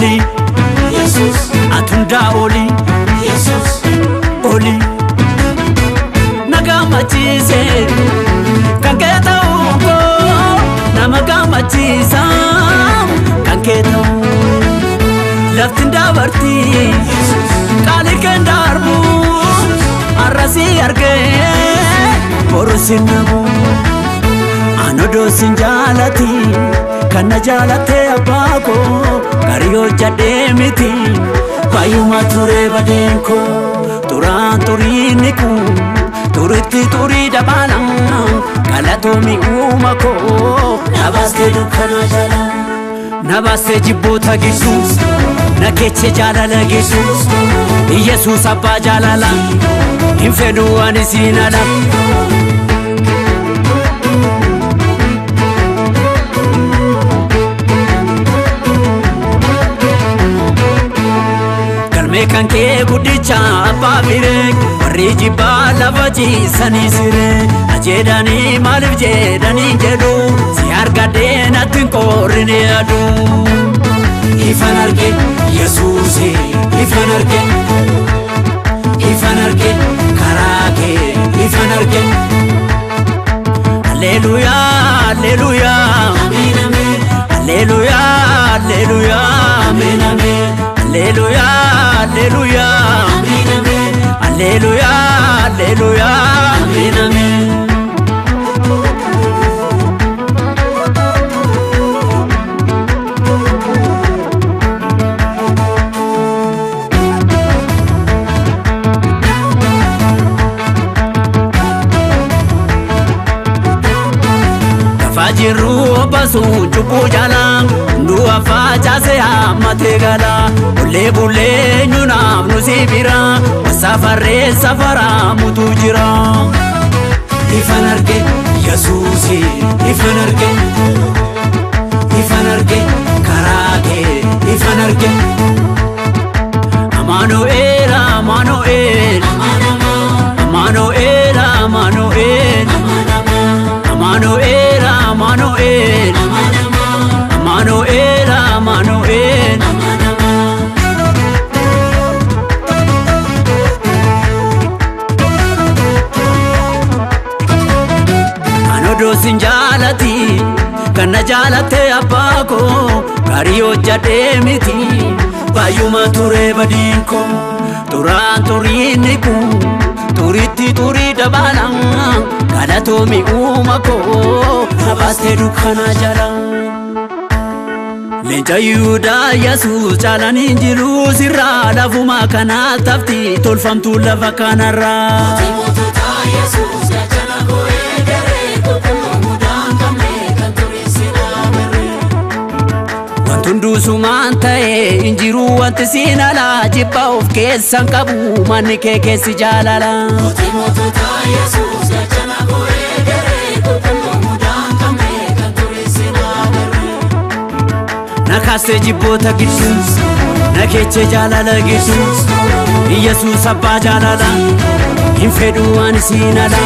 oli Jesus, atunda oli Jesus, oli nagamachise kanketa uko namagamachisa kanketa laftinda barti kali kendarbu arasi arge borusinabu anodo sinjalati kana jalate abako kariyo jademiti bayuma ture badenko turan turiniku turiti turi dabala kalatomi umako nabaste dukana jala nabaste jibbota gisus nakeche jalala gisus Jesus abba jalala infedu anisinala kan ke gudicha abba bire warri jibba lavaji sani sire ajedani malif jedani jedu si argade natin korine adu ifanarge yesusi ifanarge karake ifanarge alleluya alleluya amen amen alleluya alleluya amen amen alleluya alleluya amen amen alleluya alleluya amen amen fajiru basu chubu jala ndu afaja se amate gala bulle bulle nyuna nusibira wasafare safara mutujira ifanarge yesusi ifanarge karake ifanarge Amanuel Amanuel Amanuel Amanuel Amanuel Amanuel Amanuel Amanuel Anodo sinjalati kana jalate abako kariyo jademiti bayuma ture badinko turan turiniku turiti turi dabala kalatomi umako nabaste dukana jala Lenja yuda yesus jalan injiru sirra lafuma kana tafti tolfamtu lafa kanarra Timotota Jesus, gachana koe gere mudan kamne kanturisina mere Wantundu sumantae injiru wanti sinala jibba of keessan qabu manni kee keessi jaalala Timotota Jesus, gachana koe gere mudan kamne kanturisina mere Nakaste jibbota giddus nakeche jaalala giddus Jesus abba jaalala hinfedhu ani sinala